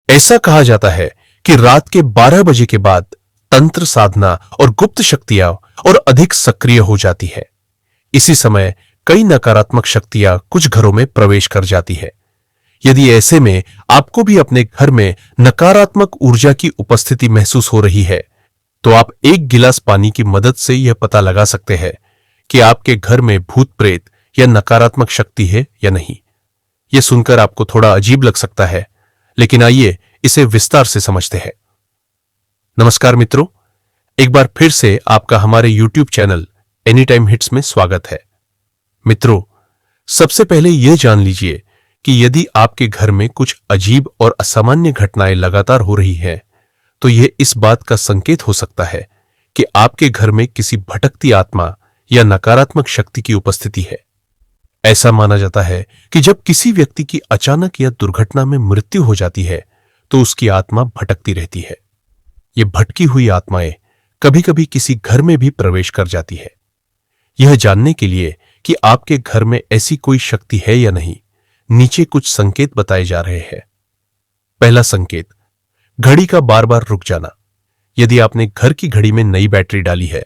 ऐसा कहा जाता है कि रात के 12 बजे के बाद तंत्र साधना और गुप्त शक्तियां और अधिक सक्रिय हो जाती है। इसी समय कई नकारात्मक शक्तियां कुछ घरों में प्रवेश कर जाती है। यदि ऐसे में आपको भी अपने घर में नकारात्मक ऊर्जा की उपस्थिति महसूस हो रही है, तो आप एक गिलास पानी की मदद से यह पता लगा सकते हैं कि आपके घर में भूत प्रेत या नकारात्मक शक्ति है या नहीं। यह सुनकर आपको थोड़ा अजीब लग सकता है, लेकिन आइए इसे विस्तार से समझते हैं। नमस्कार मित्रों, एक बार फिर से आपका हमारे YouTube channel any time hits में स्वागत है। मित्रों, सबसे पहले यह जान लीजिए कि यदि आपके घर में कुछ अजीब और असामान्य घटनाएं लगातार हो रही हैं, तो यह इस बात का संकेत हो सकता है कि आपके घर में किसी भटकती आत्मा या नकारात्मक शक्ति की उपस्थिति है। ऐसा माना जाता है कि जब किसी व्यक्ति की अचानक या दुर्घटना में मृत्यु हो जाती है, तो उसकी आत्मा भटकती रहती है। ये भटकी हुई आत्माएं कभी-कभी किसी घर में भी प्रवेश कर जाती है। यह जानने के लिए कि आपके घर में ऐसी कोई शक्ति है या नहीं, नीचे कुछ संकेत बताए जा रहे हैं। पहला संकेत, घड़ी का बार-बार रुक जाना। यदि आपने घर की घड़ी में नई बैटरी डाली है,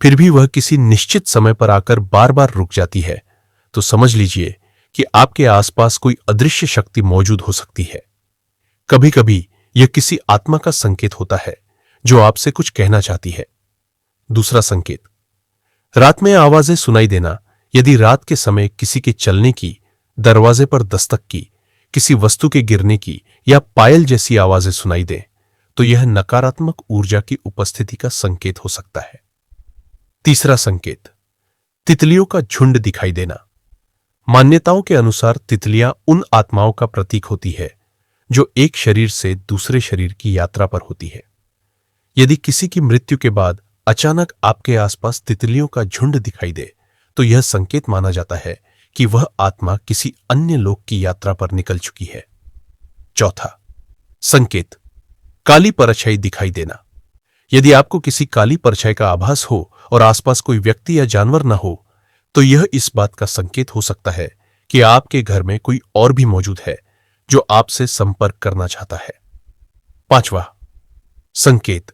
फिर भी वह किसी निश्चित समय पर आकर बार-बार रुक जाती है, तो समझ लीजिए कि आपके आसपास कोई अदृश्य शक्ति मौजूद हो सकती है। कभी-कभी यह किसी आत्मा का संकेत होता है जो आपसे कुछ कहना चाहती है। दूसरा संकेत, रात में आवाजें सुनाई देना। यदि रात के समय किसी के चलने की, दरवाजे पर दस्तक की, किसी वस्तु के गिरने की या पायल जैसी आवाजें सुनाई दें, तो यह नकारात्मक ऊर्जा की उपस्थिति का संकेत हो सकता है। तीसरा संकेत, तितलियों का झुंड दिखाई देना। मान्यताओं के अनुसार तितलियां उन आत्माओं का प्रतीक होती है जो एक शरीर से दूसरे शरीर की यात्रा पर होती है। यदि किसी की मृत्यु के बाद अचानक आपके आसपास तितलियों का झुंड दिखाई दे, तो यह संकेत माना जाता है कि वह आत्मा किसी अन्य लोक की यात्रा पर निकल चुकी है। चौथा संकेत, काली परछाई दिखाई देना। यदि आपको किसी काली परछाई का आभास हो और आसपास कोई व्यक्ति या जानवर न हो, तो यह इस बात का संकेत हो सकता है कि आपके घर में कोई और भी मौजूद है जो आपसे संपर्क करना चाहता है। पांचवा संकेत,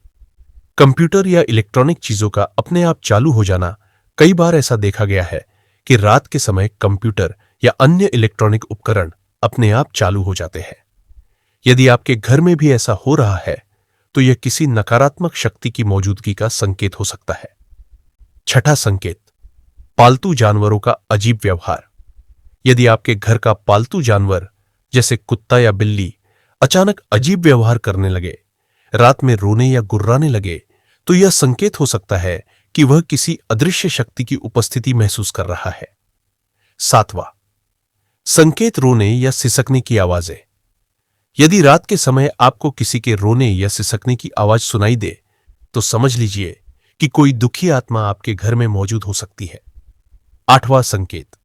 कंप्यूटर या इलेक्ट्रॉनिक चीजों का अपने आप चालू हो जाना। कई बार ऐसा देखा गया है कि रात के समय कंप्यूटर या अन्य इलेक्ट्रॉनिक उपकरण अपने आप चालू हो जाते हैं। यदि आपके घर में भी ऐसा हो रहा है, तो यह किसी नकारात्मक शक्ति की मौजूदगी का संकेत हो सकता है। छठा संकेत, पालतू जानवरों का अजीब व्यवहार। यदि आपके घर का पालतू जानवर जैसे कुत्ता या बिल्ली अचानक अजीब व्यवहार करने लगे, रात में रोने या गुर्राने लगे, तो यह संकेत हो सकता है कि वह किसी अदृश्य शक्ति की उपस्थिति महसूस कर रहा है। सातवां संकेत, रोने या सिसकने की आवाजें। यदि रात के समय आपको किसी के रोने या सिसकने की आवाज सुनाई दे, तो समझ लीजिए कि कोई दुखी आत्मा आपके घर में मौजूद हो सकती है। आठवां संकेत,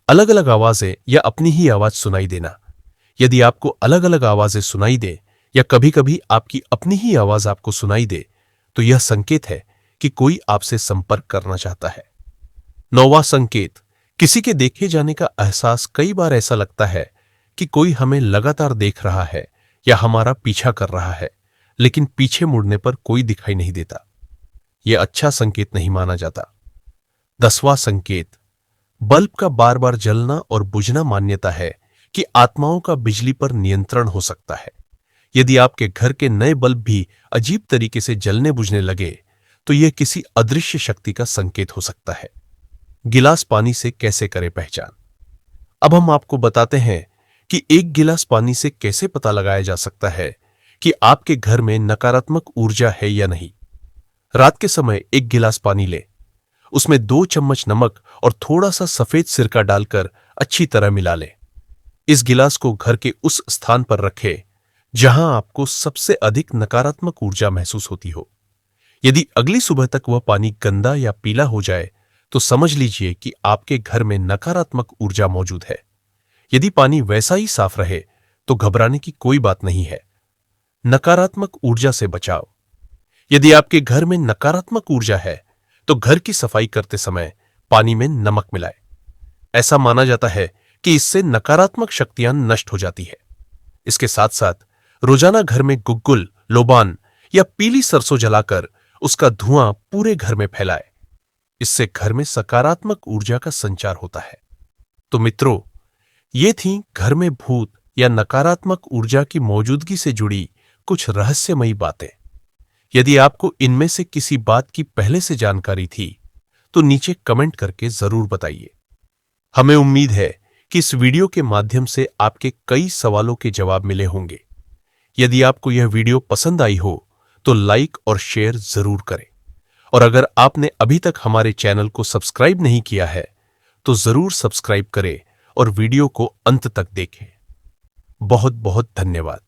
अलग अलग आवाजें या अपनी ही आवाज सुनाई देना। यदि आपको अलग अलग आवाजें सुनाई दे या कभी-कभी आपकी अपनी ही आवाज आपको सुनाई दे, तो यह संकेत है कि कोई आपसे संपर्क करना चाहता है। नौवां संकेत, किसी के देखे जाने का एहसास। कई बार ऐसा लगता है कि कोई हमें लगातार देख रहा है या हमारा पीछा कर रहा है, लेकिन पीछे मुड़ने पर कोई दिखाई नहीं देता। यह अच्छा संकेत नहीं माना जाता। 10वां संकेत, बल्ब का बार बार जलना और बुझना। मान्यता है कि आत्माओं का बिजली पर नियंत्रण हो सकता है। यदि आपके घर के नए बल्ब भी अजीब तरीके से जलने बुझने लगे, तो यह किसी अदृश्य शक्ति का संकेत हो सकता है। गिलास पानी से कैसे करें पहचान। अब हम आपको बताते हैं कि एक गिलास पानी से कैसे पता लगाया जा सकता है कि आपके घर में नकारात्मक ऊर्जा है या नहीं। रात के समय एक गिलास पानी लें, उसमें 2 चम्मच नमक और थोड़ा सा सफेद सिरका डालकर अच्छी तरह मिला लें। इस गिलास को घर के उस स्थान पर रखें जहां आपको सबसे अधिक नकारात्मक ऊर्जा महसूस होती हो। यदि अगली सुबह तक वह पानी गंदा या पीला हो जाए, तो समझ लीजिए कि आपके घर में नकारात्मक ऊर्जा मौजूद है। यदि पानी वैसा ही साफ रहे, तो घबराने की कोई बात नहीं है। नकारात्मक ऊर्जा से बचाव। यदि आपके घर में नकारात्मक ऊर्जा है, तो घर की सफाई करते समय पानी में नमक मिलाएं। ऐसा माना जाता है कि इससे नकारात्मक शक्तियां नष्ट हो जाती है। इसके साथ साथ रोजाना घर में गुग्गुल, लोबान या पीली सरसों जलाकर उसका धुआं पूरे घर में फैलाए। इससे घर में सकारात्मक ऊर्जा का संचार होता है। तो मित्रों, ये थी घर में भूत या नकारात्मक ऊर्जा की मौजूदगी से जुड़ी कुछ रहस्यमयी बातें। यदि आपको इनमें से किसी बात की पहले से जानकारी थी तो नीचे कमेंट करके जरूर बताइए। हमें उम्मीद है कि इस वीडियो के माध्यम से आपके कई सवालों के जवाब मिले होंगे। यदि आपको यह वीडियो पसंद आई हो तो लाइक और शेयर जरूर करें, और अगर आपने अभी तक हमारे चैनल को सब्सक्राइब नहीं किया है तो जरूर सब्सक्राइब करें और वीडियो को अंत तक देखें। बहुत बहुत धन्यवाद।